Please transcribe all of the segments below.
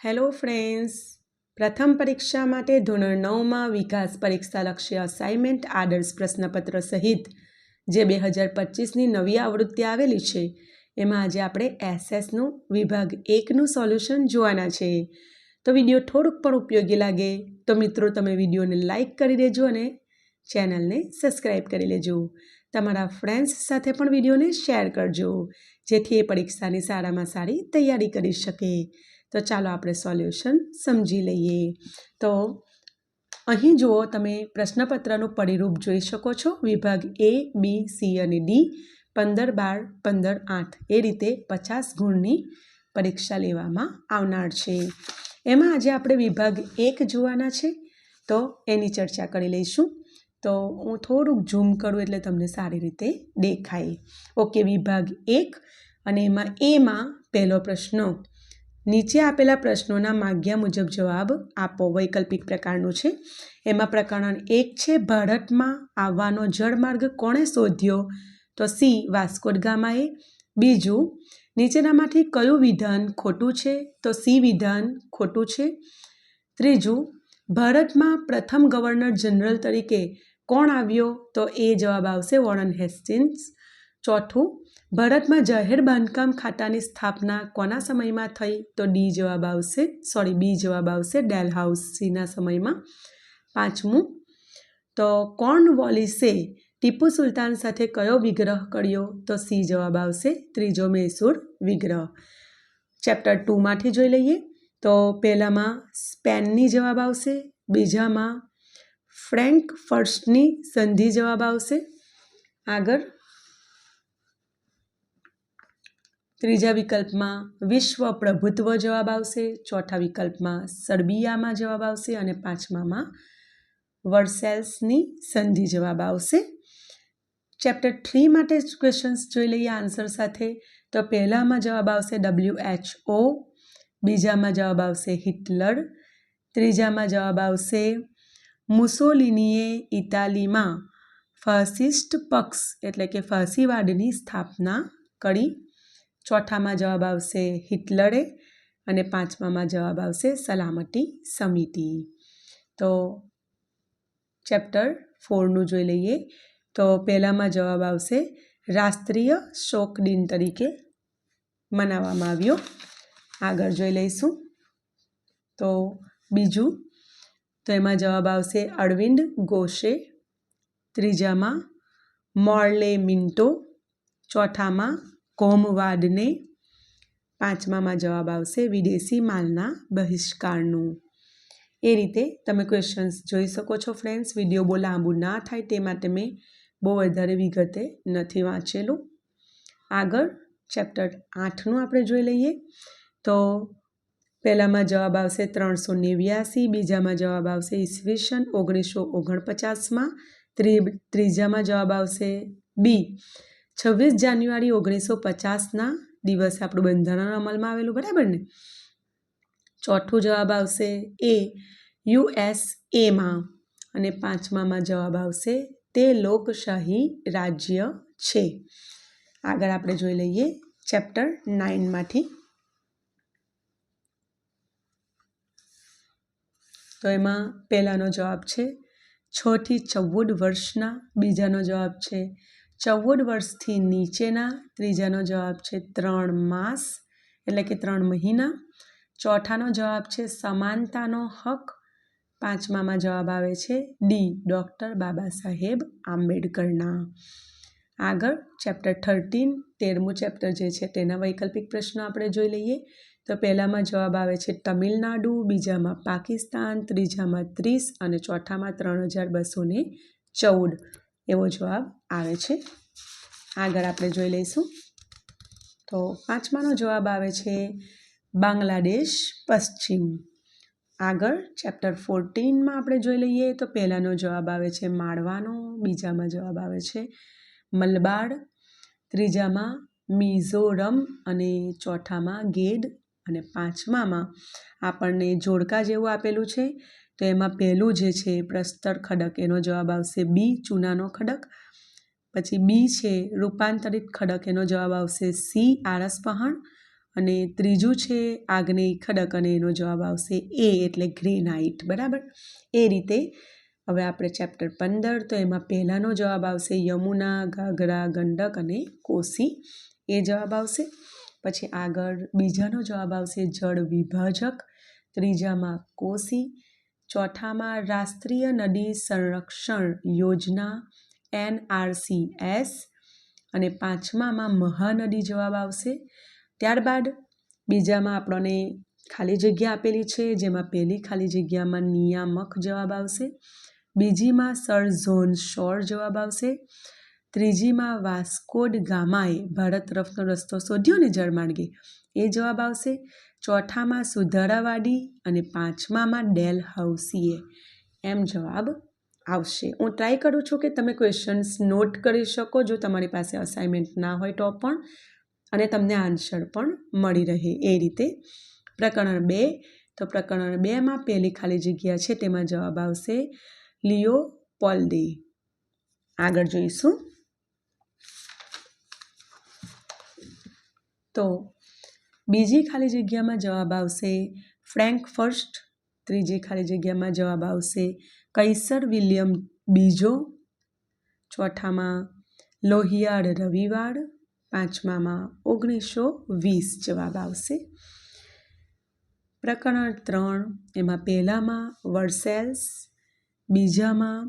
Hello friends, પ્રથમ પરીક્ષા માટે ધોરણ 9માં વિકાસ પરીક્ષાલક્ષી અસાઇનમેન્ટ આદર્શ પ્રશ્નપત્ર સહિત જે 2025ની નવી આવૃત્તિ આવેલી છે એમાં આજે આપણે એસએસનું વિભાગ 1નું સોલ્યુશન જોવાના છે. તો વિડીયો થોડુંક પણ ઉપયોગી લાગે તો મિત્રો તમે વિડીયોને લાઇક કરી દેજો અને ચેનલને સબસ્ક્રાઈબ કરી લેજો. તમારા ફ્રેન્ડ્સ સાથે પણ વિડીયોને શેર કરજો જેથી એ પરીક્ષાની સારામાં સારી તૈયારી કરી શકે. તો ચાલો આપણે સોલ્યુશન સમજી લઈએ. તો અહીં જુઓ, તમે પ્રશ્નપત્રનું પરિરૂપ જોઈ શકો છો. વિભાગ A, B, C અને D 15, 12, 15, 8 એ રીતે 50 ગુણની પરીક્ષા લેવામાં આવનાર છે. એમાં આજે આપણે વિભાગ 1 જોવાના છે, તો એની ચર્ચા કરી લઈશું. તો હું થોડુંક ઝૂમ કરું એટલે તમને સારી રીતે દેખાય. ઓકે, વિભાગ 1 અને એમાં એમાં પહેલો પ્રશ્ન, નીચે આપેલા પ્રશ્નોના માગ્યા મુજબ જવાબ આપો. વૈકલ્પિક પ્રકારનું છે. એમાં પ્રકરણ 1 છે, ભારતમાં આવવાનો જળમાર્ગ કોણે શોધ્યો? તો સી, વાસ્કો દ ગામાએ. બીજું, નીચેનામાંથી કયું વિધાન ખોટું છે? તો સી વિધાન ખોટું છે. ત્રીજું, ભારતમાં પ્રથમ ગવર્નર જનરલ તરીકે કોણ આવ્યો? તો એ જવાબ આવશે વોરન હેસ્ટિંગ્સ. ચોથું, ભારતમાં જાહેર બાંધકામ ખાતાની સ્થાપના કોના સમયમાં થઈ? તો બી જવાબ આવશે ડેલહાઉસીના સમયમાં. પાંચમું, તો કોર્નવોલિસે ટીપુ સુલતાન સાથે કયો વિગ્રહ કર્યો? તો સી જવાબ આવશે ત્રીજો મૈસૂર વિગ્રહ. ચેપ્ટર 2માંથી જોઈ લઈએ. તો પહેલામાં સ્પેનની જવાબ આવશે, બીજામાં ફ્રેન્કફર્ટની સંધિ જવાબ આવશે. આગળ ત્રીજા વિકલ્પમાં વિશ્વ પ્રભુત્વ જવાબ આવશે. ચોથા વિકલ્પમાં સર્બિયામાં જવાબ આવશે અને પાંચમામાં વર્સેલ્સની સંધિ જવાબ આવશે. ચેપ્ટર 3 માટે ક્વેશ્ચન્સ જોઈ લઈએ આન્સર સાથે. તો પહેલામાં જવાબ આવશે WHO, બીજામાં જવાબ આવશે હિટલર, ત્રીજામાં જવાબ આવશે મુસોલિનીએ ઇટાલીમાં ફાસિસ્ટ પક્ષ એટલે કે ફાસીવાદની સ્થાપના કરી. ચોથામાં જવાબ આવશે હિટલરે અને પાંચમામાં જવાબ આવશે સલામતી સમિતિ. તો ચેપ્ટર 4નું જોઈ લઈએ. તો પહેલામાં જવાબ આવશે રાષ્ટ્રીય શોક દિન તરીકે મનાવવામાં આવ્યો. આગળ જોઈ લઈશું. તો બીજું, તો એમાં જવાબ આવશે અરવિંદ ઘોષે. ત્રીજામાં મોર્લે મિન્ટો, ચોથામાં કોમવાદને, પાંચમામાં જવાબ આવશે વિદેશી માલના બહિષ્કારનું. એ રીતે તમે ક્વેશ્ચન્સ જોઈ શકો છો ફ્રેન્ડ્સ. વિડીયો બહુ લાંબુ ના થાય તે માટે મેં બહુ વધારે વિગતે નથી વાંચેલું. આગળ ચેપ્ટર 8નું આપણે જોઈ લઈએ. તો પહેલામાં જવાબ આવશે 389, બીજામાં જવાબ આવશે ઈસવીસન 1949માં, ત્રીજામાં જવાબ આવશે બી 26 જાન્યુઆરી 1950ના દિવસે આપણું બંધારણ અમલમાં આવેલું, બરાબર ને. ચોથું જવાબ આવશે એ USAમાં અને પાંચમામાં જવાબ આવશે તે લોકશાહી રાજ્ય છે. આગળ આપણે જોઈ લઈએ ચેપ્ટર 9માંથી. તો એમાં પહેલાનો જવાબ છે 6 થી 14 વર્ષના, બીજાનો જવાબ છે 14 વર્ષથી નીચેના, ત્રીજાનો જવાબ છે 3 માસ એટલે કે 3 મહિના, ચોથાનો જવાબ છે સમાનતાનો હક, પાંચમામાં જવાબ આવે છે ડી ડૉક્ટર બાબા સાહેબ આંબેડકરના. આગળ ચેપ્ટર 13, 13મું ચેપ્ટર જે છે તેના વૈકલ્પિક પ્રશ્નો આપણે જોઈ લઈએ. તો પહેલામાં જવાબ આવે છે તમિલનાડુ, બીજામાં પાકિસ્તાન, ત્રીજામાં 30 અને ચોથામાં 3214 એવો જવાબ આવે છે. આગળ આપણે જોઈ લઈશું. તો પાંચમાનો જવાબ આવે છે બાંગ્લાદેશ પશ્ચિમ. આગળ ચેપ્ટર 14માં આપણે જોઈ લઈએ. તો પહેલાનો જવાબ આવે છે માળવાનો, બીજામાં જવાબ આવે છે મલબાર, ત્રીજામાં મિઝોરમ અને ચોથામાં ગેડ અને પાંચમામાં આપણને જોડકા જેવું આપેલું છે. તો એમાં પહેલું જે છે પ્રસ્તર ખડક, એનો જવાબ આવશે બી ચૂનાનો ખડક. પછી બી છે રૂપાંતરિત ખડક, એનો જવાબ આવશે સી આરસપહાણ. અને ત્રીજું છે આગ્નેય ખડક અને એનો જવાબ આવશે એ એટલે ગ્રેનાઇટ. બરાબર. એ રીતે હવે આપણે ચેપ્ટર 15 તો એમાં પહેલાનો જવાબ આવશે યમુના, ઘાઘરા, ગંડક અને કોસી. એ જવાબ આવશે. પછી આગળ બીજાનો જવાબ આવશે જળ વિભાજક, ત્રીજામાં કોસી, ચોથામાં રાષ્ટ્રીય નદી સંરક્ષણ યોજના NRCS અને પાંચમામાં મહાનદી જવાબ આવશે. ત્યારબાદ બીજામાં આપણને ખાલી જગ્યા આપેલી છે, જેમાં પહેલી ખાલી જગ્યામાં નિયામક જવાબ આવશે, બીજીમાં સર ઝોન શોર જવાબ આવશે, ત્રીજીમાં વાસ્કોડ ગામાએ ભારત તરફનો રસ્તો શોધ્યો ને જળમાર્ગે એ જવાબ આવશે, ચોથામાં સુધારાવાદી અને પાંચમામાં ડેલ હાઉસીએ એમ જવાબ આવશે. હું ટ્રાય કરું છું કે તમે ક્વેશ્ચન્સ નોટ કરી શકો જો તમારી પાસે અસાઇનમેન્ટ ના હોય તો પણ, અને તમને આન્સર પણ મળી રહે એ રીતે. પ્રકરણ 2 તો પ્રકરણ 2માં પહેલી ખાલી જગ્યા છે તેમાં જવાબ આવશે લિયોપોલ્ડે. આગળ જોઈશું. તો બીજી ખાલી જગ્યામાં જવાબ આવશે ફ્રેન્કફર્ટ, ત્રીજી ખાલી જગ્યામાં જવાબ આવશે કૈસર વિલિયમ બીજો, ચોથામાં લોહિયાળ રવિવાર, પાંચમામાં 1920 જવાબ આવશે. પ્રકરણ 3 એમાં પહેલામાં વર્સેલ્સ, બીજામાં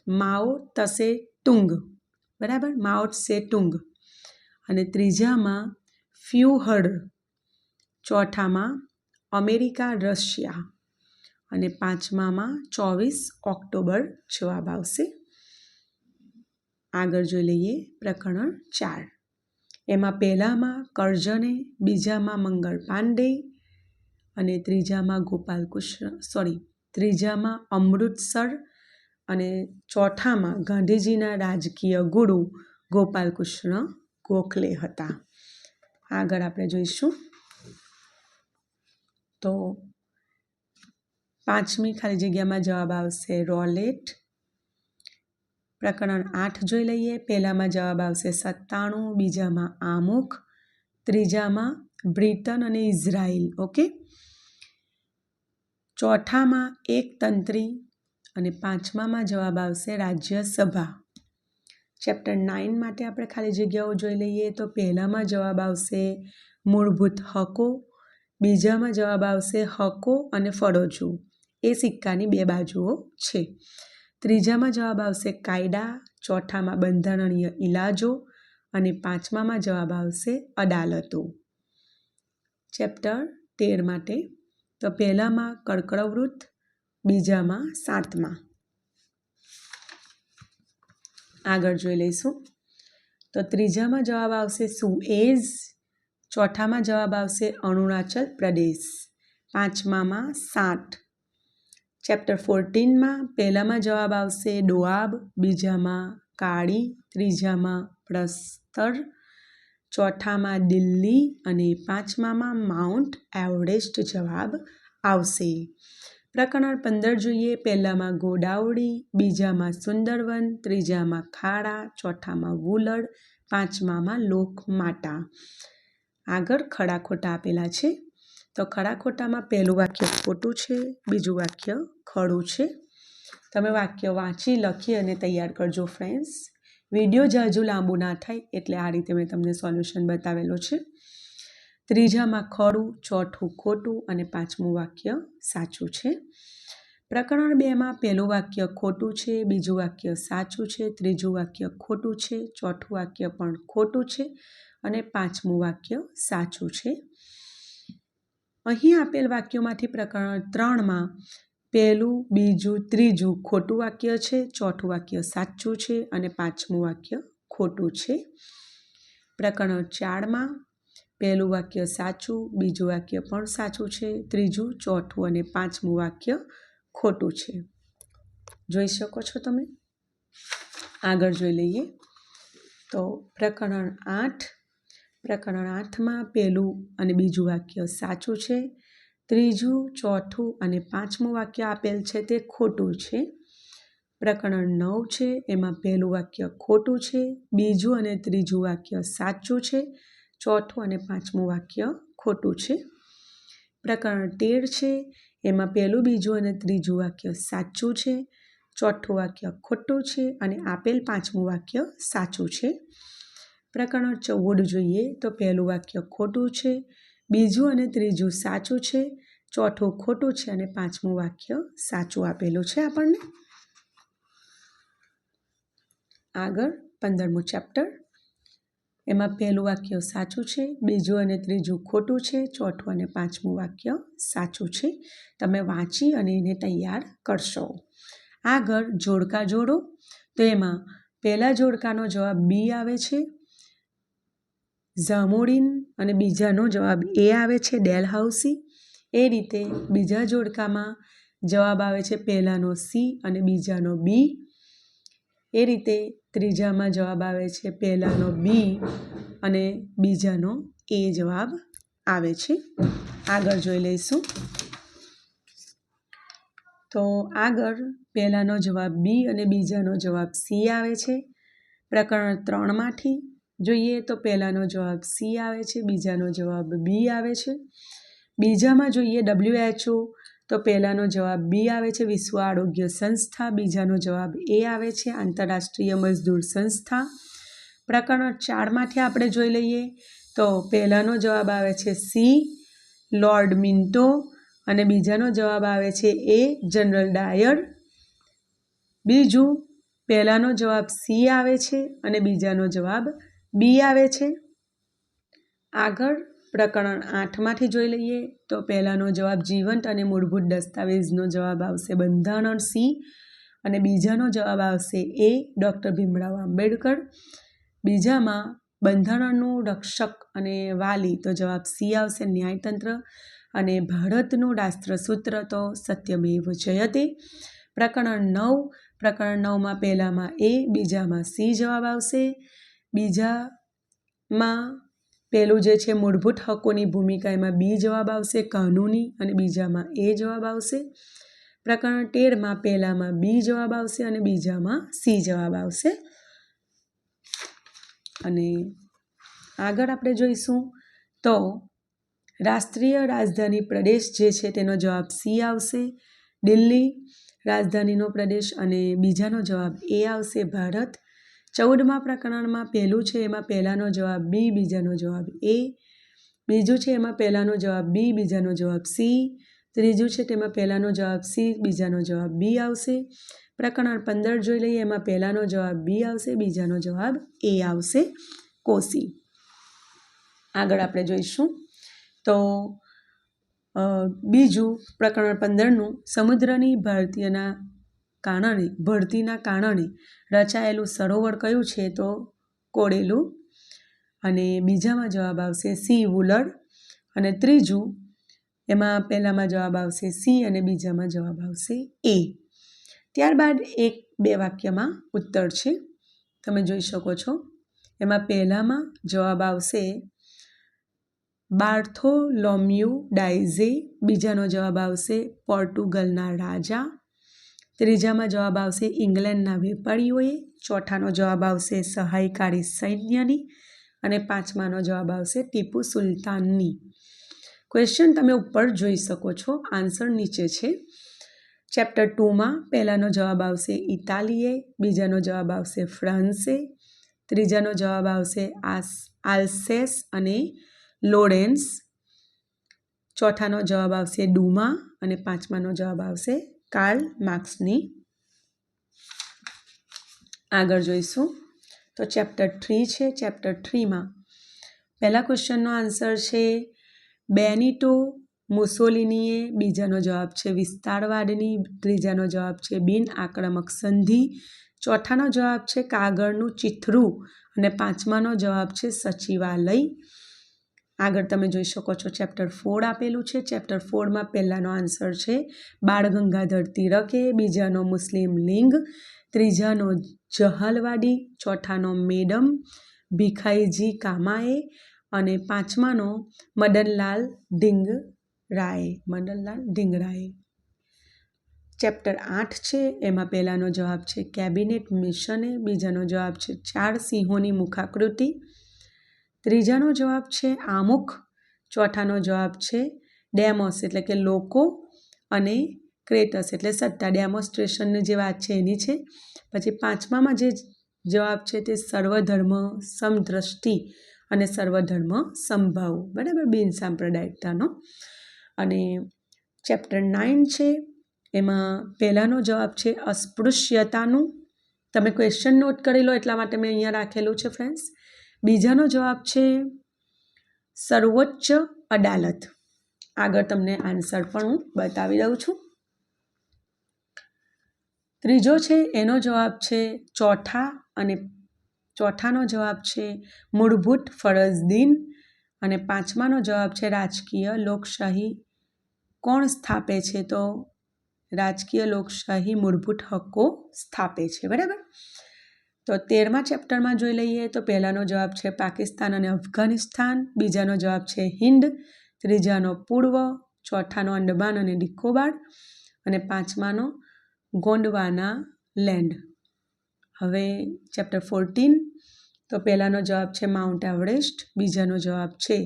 માઓ તસે તુંગ, બરાબર, માઓ તસે તુંગ, અને ત્રીજામાં ફ્યુહર, ચોથામાં અમેરિકા રશિયા અને પાંચમામાં 24 ઓક્ટોબર જવાબ આવશે. આગળ જોઈ લઈએ પ્રકરણ 4. એમાં પહેલામાં કરજને, બીજામાં મંગળ પાંડે અને ત્રીજામાં અમૃતસર અને ચોથામાં ગાંધીજીના રાજકીય ગુરુ ગોપાલકૃષ્ણ ગોખલે હતા. આગળ આપણે જોઈશું. તો પાંચમી ખાલી જગ્યામાં જવાબ આવશે રોલેટ. પ્રકરણ 8 જોઈ લઈએ. પહેલામાં જવાબ આવશે 97, બીજામાં આમુખ, ત્રીજામાં બ્રિટન અને ઇઝરાયલ, ઓકે, ચોથામાં એકતંત્રી અને પાંચમામાં જવાબ આવશે રાજ્યસભા. ચેપ્ટર 9 માટે આપણે ખાલી જગ્યાઓ જોઈ લઈએ. તો પહેલામાં જવાબ આવશે મૂળભૂત હકો, બીજામાં જવાબ આવશે હકો અને ફરજો, એ સિક્કાની બે બાજુઓ છે, ત્રીજામાં જવાબ આવશે કાયદા, ચોથામાં બંધારણીય ઇલાજો અને પાંચમામાં જવાબ આવશે અદાલતો. ચેપ્ટર 13 માટે તો પહેલામાં કર્કવૃત, બીજામાં સાતમા. આગળ જોઈ લઈશું. તો ત્રીજામાં જવાબ આવશે સુએઝ, ચોથામાં જવાબ આવશે અરુણાચલ પ્રદેશ, પાંચમામાં 7. ચેપ્ટર 14માં પહેલામાં જવાબ આવશે ડોઆબ, બીજામાં કાળી, ત્રીજામાં પ્રસ્તર, ચોથામાં દિલ્હી અને પાંચમામાં માઉન્ટ એવરેસ્ટ જવાબ આવશે. પ્રકરણ 15 જોઈએ. પહેલામાં ગોદાવરી, બીજામાં સુંદરવન, ત્રીજામાં ખાડા, ચોથામાં વુલર, પાંચમામાં લોકમાતા. આગળ ખડા ખોટા આપેલા છે. તો ખડા ખોટામાં પહેલું વાક્ય ખોટું છે, બીજું વાક્ય ખરું છે. તમે વાક્ય વાંચી લખી અને તૈયાર કરજો ફ્રેન્ડ્સ. વિડીયો જાજુ લાંબુ ના થાય એટલે આ રીતે મેં તમને સોલ્યુશન બતાવેલો છે. ત્રીજામાં ખરું, ચોથું ખોટું અને પાંચમું વાક્ય સાચું છે. પ્રકરણ 2માં પહેલું વાક્ય ખોટું છે, બીજું વાક્ય સાચું છે, ત્રીજું વાક્ય ખોટું છે, ચોથું વાક્ય પણ ખોટું છે અને પાંચમું વાક્ય સાચું છે. અહીં આપેલ વાક્યોમાંથી પ્રકરણ 3માં પહેલું, બીજું, ત્રીજું ખોટું વાક્ય છે, ચોથું વાક્ય સાચું છે અને પાંચમું વાક્ય ખોટું છે. પ્રકરણ 4માં પહેલું વાક્ય સાચું, બીજું વાક્ય પણ સાચું છે, ત્રીજું, ચોથું અને પાંચમું વાક્ય ખોટું છે. જોઈ શકો છો તમે. આગળ જોઈ લઈએ. તો પ્રકરણ 8માં પહેલું અને બીજું વાક્ય સાચું છે, ત્રીજું, ચોથું અને પાંચમું વાક્ય આપેલ છે તે ખોટું છે. પ્રકરણ 9 છે, એમાં પહેલું વાક્ય ખોટું છે, બીજું અને ત્રીજું વાક્ય સાચું છે, ચોથું અને પાંચમું વાક્ય ખોટું છે. પ્રકરણ 13 છે, એમાં પહેલું, બીજું અને ત્રીજું વાક્ય સાચું છે, ચોથું વાક્ય ખોટું છે અને આપેલ પાંચમું વાક્ય સાચું છે. પ્રકરણ 14 જોઈએ તો પહેલું વાક્ય ખોટું છે, બીજું અને ત્રીજું સાચું છે, ચોથું ખોટું છે અને પાંચમું વાક્ય સાચું આપેલું છે આપણને. આગળ 15મું ચેપ્ટર, એમાં પહેલું વાક્ય સાચું છે, બીજું અને ત્રીજું ખોટું છે, ચોથું અને પાંચમું વાક્ય સાચું છે. તમે વાંચી અને એને તૈયાર કરશો. આગળ જોડકા જોડો, તો એમાં પહેલા જોડકાનો જવાબ બી આવે છે, ઝામોરિન, અને બીજાનો જવાબ એ આવે છે, ડેલહાઉસી. એ રીતે બીજા જોડકામાં જવાબ આવે છે પહેલાનો સી અને બીજાનો બી. એ રીતે ત્રીજામાં જવાબ આવે છે પહેલાનો બી અને બીજાનો એ જવાબ આવે છે. આગળ જોઈ લઈશું. તો આગળ પહેલાનો જવાબ બી અને બીજાનો જવાબ સી આવે છે. પ્રકરણ 3માંથી જોઈએ તો પહેલાનો જવાબ સી આવે છે, બીજાનો જવાબ બી આવે છે. બીજામાં જોઈએ WHO, તો પહેલાનો જવાબ બી આવે છે, વિશ્વ આરોગ્ય સંસ્થા. બીજાનો જવાબ એ આવે છે, આંતરરાષ્ટ્રીય મજદૂર સંસ્થા. પ્રકરણ 4માંથી આપણે જોઈ લઈએ તો પહેલાનો જવાબ આવે છે સી, લોર્ડ મિન્ટો, અને બીજાનો જવાબ આવે છે એ, જનરલ ડાયર. બીજું, પહેલાનો જવાબ સી આવે છે અને બીજાનો જવાબ બી આવે છે. આગળ પ્રકરણ 8માંથી જોઈ લઈએ તો પહેલાનો જવાબ જીવંત અને મૂળભૂત દસ્તાવેજનો જવાબ આવશે બંધારણ સી, અને બીજાનો જવાબ આવશે એ, ડૉક્ટર ભીમરાવ આંબેડકર. બીજામાં બંધારણનું રક્ષક અને વાલી, તો જવાબ સી આવશે, ન્યાયતંત્ર. અને ભારતનું રાષ્ટ્રસૂત્ર તો સત્યમેવ જયતે. પ્રકરણ 9માં પહેલામાં એ, બીજામાં સી જવાબ આવશે. બીજામાં પહેલું જે છે મૂળભૂત હકોની ભૂમિકા, એમાં બી જવાબ આવશે, કાનૂની, અને બીજામાં એ જવાબ આવશે. પ્રકરણ 13માં પહેલામાં બી જવાબ આવશે અને બીજામાં સી જવાબ આવશે. અને આગળ આપણે જોઈશું તો રાષ્ટ્રીય રાજધાની પ્રદેશ જે છે તેનો જવાબ સી આવશે, દિલ્હી રાજધાનીનો પ્રદેશ, અને બીજાનો જવાબ એ આવશે, ભારત. 14મા પ્રકરણમાં પહેલું છે એમાં પહેલાનો જવાબ બી, બીજાનો જવાબ એ. બીજું છે એમાં પહેલાનો જવાબ બી, બીજાનો જવાબ સી. ત્રીજું છે તેમાં પહેલાનો જવાબ સી, બીજાનો જવાબ બી આવશે. પ્રકરણ 15 જોઈ લઈએ, એમાં પહેલાનો જવાબ બી આવશે, બીજાનો જવાબ એ આવશે, કોસી. આગળ આપણે જોઈશું તો બીજું પ્રકરણ 15નું સમુદ્રની ભરતીના કારણે રચાયેલું સરોવર કયું છે, તો કોડેલું. અને બીજામાં જવાબ આવશે સી, વુલર. અને ત્રીજું, એમાં પહેલામાં જવાબ આવશે સી અને બીજામાં જવાબ આવશે એ. ત્યારબાદ 1-2 વાક્યમાં ઉત્તર છે, તમે જોઈ શકો છો. એમાં પહેલામાં જવાબ આવશે બાર્થોલોમ્યુ ડાયઝે. બીજાનો જવાબ આવશે પોર્ટુગલના રાજા. ત્રીજામાં જવાબ આવશે ઇંગ્લેન્ડના વેપારીઓએ. ચોથાનો જવાબ આવશે સહાયકારી સૈન્યની. અને પાંચમાનો જવાબ આવશે ટીપુ સુલતાનની. ક્વેશ્ચન તમે ઉપર જોઈ શકો છો, આન્સર નીચે છે. ચેપ્ટર 2માં પહેલાનો જવાબ આવશે ઇટાલીએ, બીજાનો જવાબ આવશે ફ્રાન્સે, ત્રીજાનો જવાબ આવશે આલ્સેસ અને લોરેન્સ, ચોથાનો જવાબ આવશે ડુમા, અને પાંચમાનો જવાબ આવશે કાર્લ માર્ક્સની. આગળ જોઈશું તો ચેપ્ટર 3 છે. ચેપ્ટર 3માં પહેલા ક્વેશ્ચનનો આન્સર છે બેનિટો મુસોલિનીએ, બીજાનો જવાબ છે વિસ્તારવાદની, ત્રીજાનો જવાબ છે બિન આક્રમક સંધિ, ચોથાનો જવાબ છે કાગળનું ચીથરું, અને પાંચમાનો જવાબ છે સચિવાલય. આગળ તમે જોઈ શકો છો ચેપ્ટર 4 આપેલું છે. ચેપ્ટર 4માં પહેલાનો આન્સર છે બાળ ગંગાધર તિલકે, બીજાનો મુસ્લિમ લીગ, ત્રીજાનો જહાલવાડી, ચોથાનો મેડમ ભીખાઈજી કામાએ, અને પાંચમાનો મદનલાલ ધિંગરાએ. ચેપ્ટર 8 છે, એમાં પહેલાનો જવાબ છે કેબિનેટ મિશને, બીજાનો જવાબ છે 4 સિંહોની મુખાકૃતિ, ત્રીજાનો જવાબ છે આમુખ, ચોથાનો જવાબ છે ડેમોસ એટલે કે લોકો અને ક્રેટસ એટલે સત્તા, ડેમોન્સ્ટ્રેશનની જે વાત છે એની છે. પછી પાંચમામાં જે જવાબ છે તે સર્વધર્મ સમદ્રષ્ટિ અને સર્વધર્મ સમભાવ, બરાબર, બિનસાંપ્રદાયિકતાનો. અને ચેપ્ટર 9 છે એમાં પહેલાનો જવાબ છે અસ્પૃશ્યતાનું. તમે ક્વેશ્ચન નોટ કરી લો એટલા માટે મેં અહીંયા રાખેલું છે ફ્રેન્ડ્સ. બીજાનો જવાબ છે સર્વોચ્ચ અદાલત. આગળ તમને આન્સર પણ હું બતાવી દઉં છું. ત્રીજો છે એનો જવાબ છે ચોથાનો જવાબ છે મૂળભૂત ફરજ દિન. અને પાંચમાનો જવાબ છે રાજકીય લોકશાહી કોણ સ્થાપે છે? તો રાજકીય લોકશાહી મૂળભૂત હક્કો સ્થાપે છે, બરાબર. તો 13મા ચેપ્ટરમાં જોઈ લઈએ તો પહેલાનો જવાબ છે પાકિસ્તાન અને અફઘાનિસ્તાન, બીજાનો જવાબ છે હિન્દ, ત્રીજાનો પૂર્વ, ચોથાનો અંડમાન અને નિકોબાર અને પાંચમાનો ગોંડવાના લેન્ડ. હવે ચેપ્ટર 14 તો પહેલાનો જવાબ છે માઉન્ટ એવરેસ્ટ, બીજાનો જવાબ છે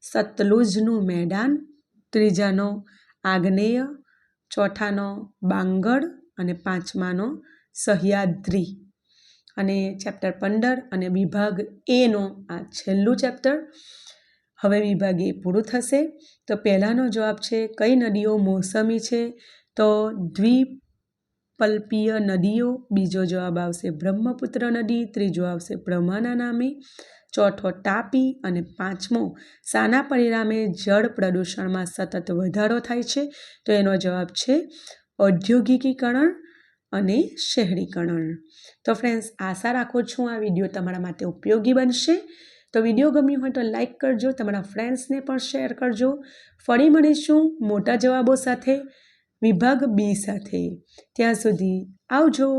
સતલુજનું મેદાન, ત્રીજાનો આગ્નેય, ચોથાનો બાંગડ અને પાંચમાનો સહ્યાદ્રી. અને ચેપ્ટર 15 અને વિભાગ એનો આ છેલ્લું ચેપ્ટર. હવે વિભાગ એ પૂરું થશે. તો પહેલાનો જવાબ છે કઈ નદીઓ મોસમી છે? તો દ્વિપલ્પીય નદીઓ. બીજો જવાબ આવશે બ્રહ્મપુત્ર નદી, ત્રીજો આવશે બ્રહ્માના નામે, ચોથો તાપી અને પાંચમો શાના પરિણામે જળ પ્રદૂષણમાં સતત વધારો થાય છે? તો એનો જવાબ છે ઔદ્યોગિકીકરણ અને શહેરીકરણ. તો ફ્રેન્ડ્સ, આશા રાખું છું આ વિડીયો તમારા માટે ઉપયોગી બનશે. તો વિડીયો ગમ્યો હોય તો લાઈક કરજો, તમારા ફ્રેન્ડ્સને પણ શેર કરજો. ફરી મળીશું મોટા જવાબો સાથે વિભાગ બી સાથે. ત્યાં સુધી આવજો.